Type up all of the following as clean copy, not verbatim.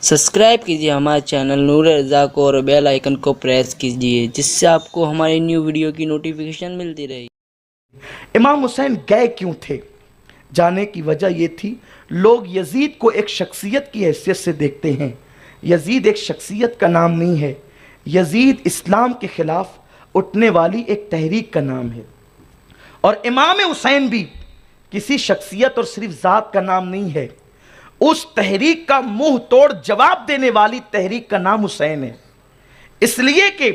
Subscribe कीजिए हमारे channel नूर रज़ा को और बेल आइकन को प्रेस कीजिए जिससे आपको हमारी न्यू वीडियो की नोटिफिकेशन मिलती रहे। इमाम हुसैन गए क्यों थे? जाने की वजह यह थी, लोग यजीद को एक शख्सियत की हैसियत से देखते हैं। यजीद एक शख्सियत का नाम नहीं है, यजीद इस्लाम के खिलाफ उठने वाली एक तहरीक का नाम है। और इमाम हुसैन भी किसी शख्सियत और सिर्फ ज़ात का नाम नहीं है, उस तहरीक का मुंह तोड़ जवाब देने वाली तहरीक का नाम हुसैन है। इसलिए कि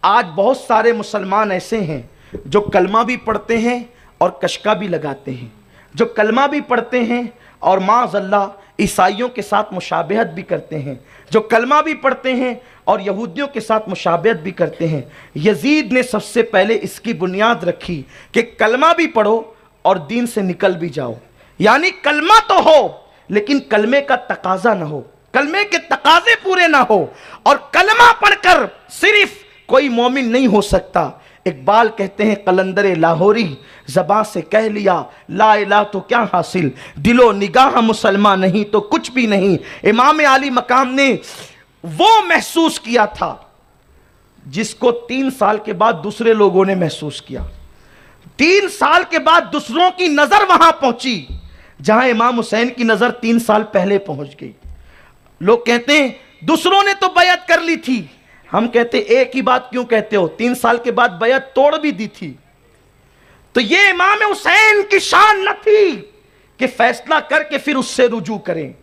आज बहुत सारे मुसलमान ऐसे हैं जो कलमा भी पढ़ते हैं और कशका भी लगाते हैं, जो कलमा भी पढ़ते हैं और माज़अल्लाह ईसाइयों के साथ मुशाबहत भी करते हैं, जो कलमा भी पढ़ते हैं और यहूदियों के साथ मुशाबहत भी करते हैं। यजीद ने सबसे पहले इसकी बुनियाद रखी कि कलमा भी पढ़ो और दीन से निकल भी जाओ। यानी कलमा तो हो लेकिन कलमे का तकाजा ना हो, कलमे के तकाजे पूरे ना हो, और कलमा पढ़कर सिर्फ कोई मोमिन नहीं हो सकता। इकबाल कहते हैं कलंदरे लाहौरी ज़बां से कह लिया ला इलाहा तो क्या हासिल, दिलो निगाह मुसलमान नहीं तो कुछ भी नहीं। इमाम आली मकाम ने वो महसूस किया था जिसको 3 साल के बाद दूसरे लोगों ने महसूस किया। 3 साल के बाद दूसरों की नजर वहां पहुंची जहां इमाम हुसैन की नजर 3 साल पहले पहुंच गई। लोग कहते हैं दूसरों ने तो बैत कर ली थी, हम कहते एक ही बात क्यों कहते हो, 3 साल के बाद बैत तोड़ भी दी थी। तो ये इमाम हुसैन की शान न थी कि फैसला करके फिर उससे रुजू करें,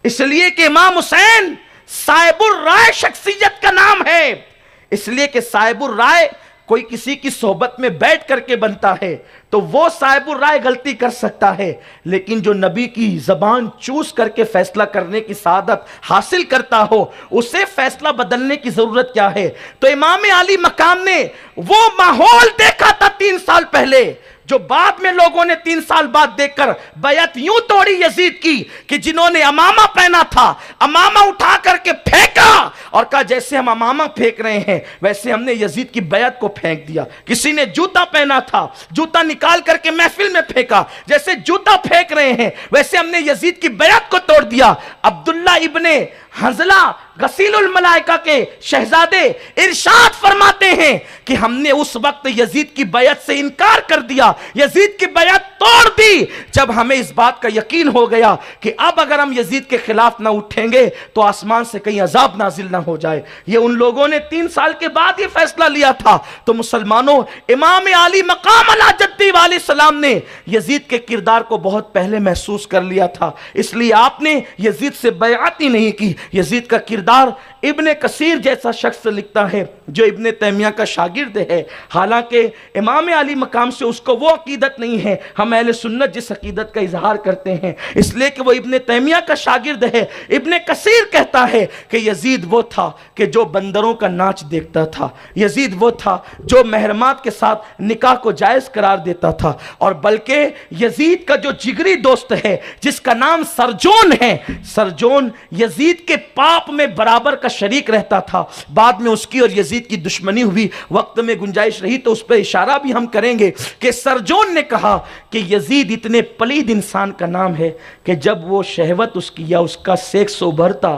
इसलिए कि इमाम हुसैन साहिबुर राय शख्सियत का नाम है। इसलिए कि साहिबुर राय कोई किसी की सोहबत में बैठ करके बनता है तो वो साहिबुर राय गलती कर सकता है, लेकिन जो नबी की जबान चूस करके फैसला करने की सादत हासिल करता हो उसे फैसला बदलने की जरूरत क्या है। तो इमाम आली मकाम ने वो माहौल देखा था 3 साल पहले जो बाद में लोगों ने 3 साल बाद देखकर बैत यूं तोड़ी यजीद की कि जिन्होंने अमामा पहना था अमामा उठा करके फेंका और कहा जैसे हम अमामा फेंक रहे हैं वैसे हमने यजीद की बैत को फेंक दिया। किसी ने जूता पहना था, जूता निकाल करके महफिल में फेंका, जैसे जूता फेंक रहे हैं वैसे हमने यजीद की बैत को तोड़ दिया। अब्दुल्ला इब्ने हंजला गसीलुल मलाइका के शहजादे इरशाद फरमाते हैं कि हमने उस वक्त यजीद की बैत से इनकार कर दिया, यजीद की बैत तोड़ दी जब हमें इस बात का यकीन हो गया कि अब अगर हम यजीद के खिलाफ ना उठेंगे तो आसमान से कहीं अजाब नाजिल ना हो जाए। ये उन लोगों ने 3 साल के बाद ये फैसला लिया था। तो मुसलमानों, इमाम आली मकाम अला जद्दी वाले सलाम ने यजीद के किरदार को बहुत पहले महसूस कर लिया था, इसलिए आपने यजीद से बैत ही नहीं की। यजीद का किरदार इब्ने कसीर जैसा शख्स लिखता है जो इब्ने तैमिया का शागिर्द है, हालांकि इमाम आली मकाम से उसको वो अकीदत नहीं है, हम अहले सुन्नत जिस अकीदत का इजहार करते हैं, इसलिए कि वो इब्ने तैमिया का शागिर्द है। इब्ने कसीर कहता है कि यजीद वो था कि जो बंदरों का नाच देखता था, यजीद वो था जो महरमात के साथ निकाह को जायज करार देता था, और बल्कि यजीद का जो जिगरी दोस्त है जिसका नाम सरजोन है, सरजोन यजीद के पाप में बराबर का शरीक रहता था। बाद में उसकी और यजीद की दुश्मनी हुई, वक्त में गुंजाइश रही तो उस पर इशारा भी हम करेंगे कि सरजोन ने कहा कि यजीद इतने पलीद इंसान का नाम है कि जब वो शहवत उसकी या उसका सेक्स उभरता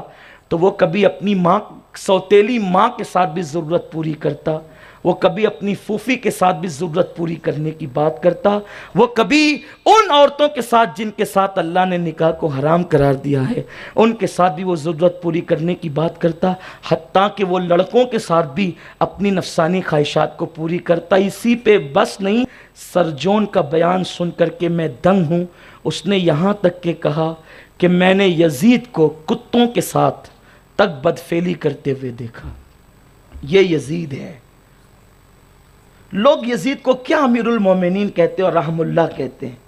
तो वो कभी अपनी माँ, सौतेली माँ के साथ भी ज़रूरत पूरी करता, वो कभी अपनी फूफी के साथ भी ज़रूरत पूरी करने की बात करता, वो कभी उन औरतों के साथ जिनके साथ अल्लाह ने निकाह को हराम करार दिया है उनके साथ भी वो ज़रूरत पूरी करने की बात करता, हत्ता कि वो लड़कों के साथ भी अपनी नफसानी ख्वाहिशात को पूरी करता। इसी पे बस नहीं, सरजोन का बयान सुन करके मैं दंग हूँ। उसने यहाँ तक के कहा कि मैंने यजीद को कुत्तों के साथ तक बदफेली करते हुए देखा। ये यजीद है। लोग यजीद को क्या अमीरुल मोमिनीन कहते और रहमुल्लाह कहते हैं,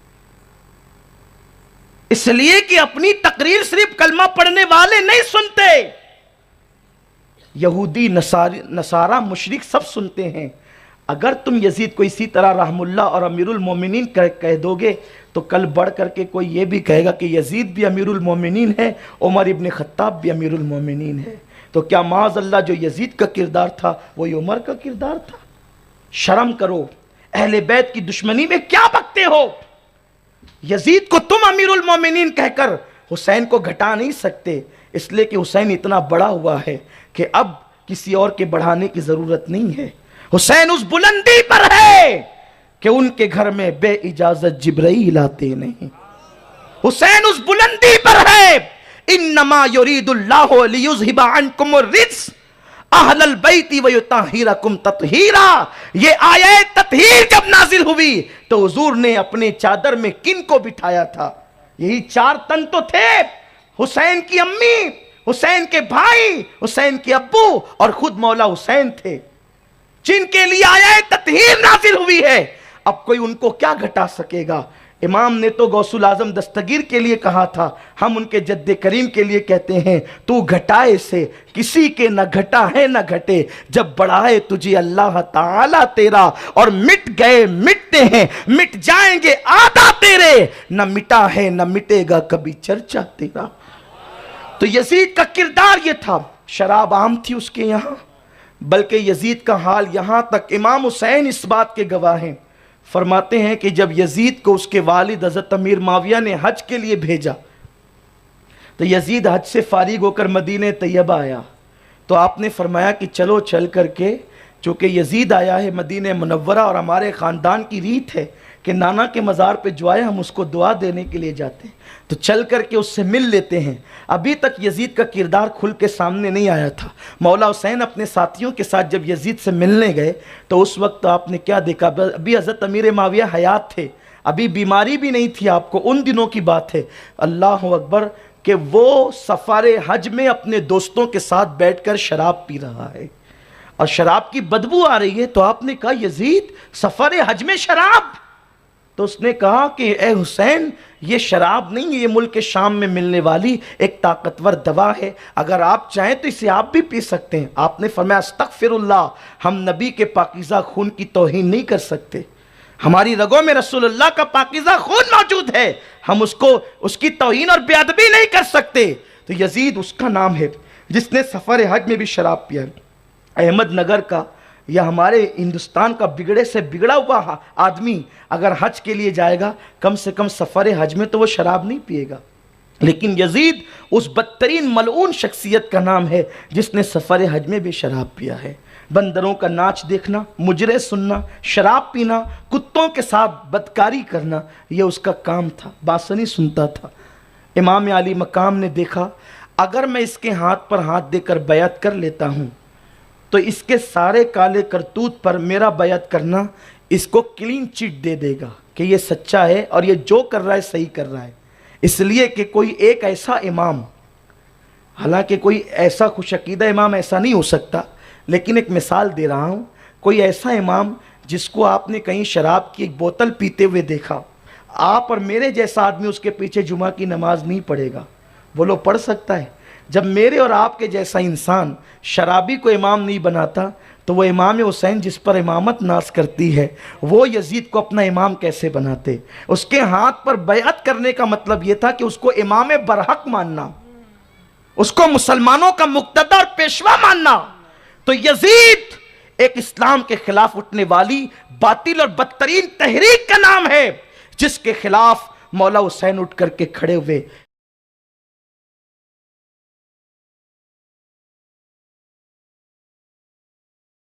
इसलिए कि अपनी तकरीर सिर्फ कलमा पढ़ने वाले नहीं सुनते, यहूदी नसारा मुशरिक सब सुनते हैं। अगर तुम यजीद को इसी तरह रहमुल्लाह और अमीरुल मोमिनीन कह दोगे तो कल बढ़ करके कोई ये भी कहेगा कि यजीद भी अमीरुल मोमिनीन है, उमर इब्न खत्ताब भी अमीरुल मोमिनीन है। तो क्या माज़अल्लाह जो यजीद का किरदार था वही उमर का किरदार था? शर्म करो, अहले बैत की दुश्मनी में क्या बकते हो? यजीद को तुम अमीरुल मोमिनीन कहकर हुसैन को घटा नहीं सकते, इसलिए कि हुसैन इतना बड़ा हुआ है कि अब किसी और के बढ़ाने की जरूरत नहीं है। हुसैन उस बुलंदी पर है कि उनके घर में बे इजाजत जिब्राइल आते नहीं। हुसैन उस बुलंदी पर है, इन्नमा युरीदुल्लाहु लियुज़हिबा अन्कुम अर्रिज्स अहलल बैती व युताहिरकुम तत्हीरा। ये आयत तत्हीर जब नाजिल हुई तो हुजूर ने अपने चादर में किन को बिठाया था? यही 4 तन तो थे, हुसैन की अम्मी, हुसैन के भाई, हुसैन के अब्बू और खुद मौला हुसैन थे, जिनके लिए आयत तत्हीर नाजिल हुई है। अब कोई उनको क्या घटा सकेगा? इमाम ने तो गौसुल आजम दस्तगीर के लिए कहा था, हम उनके जद्दे करीम के लिए कहते हैं, तू घटाए से किसी के न घटा है न घटे, जब बढ़ाए तुझे अल्लाह ताला तेरा, और मिट गए मिटते हैं मिट जाएंगे आदा तेरे, न मिटा है न मिटेगा कभी चर्चा तेरा। तो यजीद का किरदार ये था, शराब आम थी उसके यहाँ, बल्कि यजीद का हाल यहाँ तक इमाम हुसैन इस बात के गवाह हैं। फरमाते हैं कि जब यजीद को उसके वालिद हज़रत अमीर माविया ने हज के लिए भेजा तो यजीद हज से फारिग होकर मदीने तैयबा आया, तो आपने फरमाया कि चलो चल करके, चूँकि यजीद आया है मदीने मुनव्वरा और हमारे ख़ानदान की रीत है कि नाना के मज़ार पे जो आए हम उसको दुआ देने के लिए जाते हैं, तो चल करके उससे मिल लेते हैं। अभी तक यजीद का किरदार खुल के सामने नहीं आया था। मौला हुसैन अपने साथियों के साथ जब यजीद से मिलने गए तो उस वक्त आपने क्या देखा? अभी हज़रत अमीर माविया हयात थे, अभी बीमारी भी नहीं थी आपको, उन दिनों की बात है। अल्लाह अकबर, कि वो सफ़ारे हज में अपने दोस्तों के साथ बैठकर शराब पी रहा है और शराब की बदबू आ रही है। तो आपने कहा यजीद सफ़ारे हज में शराब? तो उसने कहा कि ए हुसैन, ये शराब नहीं है, ये मुल्क शाम में मिलने वाली एक ताकतवर दवा है, अगर आप चाहें तो इसे आप भी पी सकते हैं। आपने फरमाया अस्तगफिरुल्लाह, हम नबी के पाकीज़ा खून की तौहीन नहीं कर सकते, हमारी रगों में रसूलुल्लाह का पाकीज़ा खून मौजूद है, हम उसकी तौहीन और बेअदबी नहीं कर सकते। तो यजीद उसका नाम है जिसने सफ़र हज में भी शराब पिया। अहमदनगर का या हमारे हिंदुस्तान का बिगड़े से बिगड़ा हुआ आदमी अगर हज के लिए जाएगा, कम से कम सफ़र हज में तो वो शराब नहीं पिएगा। लेकिन यजीद उस बदतरीन मलऊन शख्सियत का नाम है जिसने सफ़र हज में भी शराब पिया है। बंदरों का नाच देखना, मुजरे सुनना, शराब पीना, कुत्तों के साथ बदकारी करना, यह उसका काम था। बांसुरी सुनता था। इमाम अली मकाम ने देखा, अगर मैं इसके हाथ पर हाथ देकर बैत कर लेता हूँ तो इसके सारे काले करतूत पर मेरा बैत करना इसको क्लीन चिट दे देगा कि ये सच्चा है और ये जो कर रहा है सही कर रहा है। इसलिए कि कोई एक ऐसा इमाम, हालांकि कोई ऐसा खुशअकीदा इमाम ऐसा नहीं हो सकता, लेकिन एक मिसाल दे रहा हूँ, कोई ऐसा इमाम जिसको आपने कहीं शराब की एक बोतल पीते हुए देखा, आप और मेरे जैसा आदमी उसके पीछे जुमा की नमाज नहीं पढ़ेगा। बोलो पढ़ सकता है? जब मेरे और आपके जैसा इंसान शराबी को इमाम नहीं बनाता तो वो इमाम हुसैन जिस पर इमामत नाज करती है वो यजीद को अपना इमाम कैसे बनाते? उसके हाथ पर बैअत करने का मतलब ये था कि उसको इमाम बरहक मानना, उसको मुसलमानों का मुक्तदा और पेशवा मानना। तो यजीद एक इस्लाम के खिलाफ उठने वाली बातिल और बदतरीन तहरीक का नाम है जिसके खिलाफ मौला हुसैन उठ करके खड़े हुए।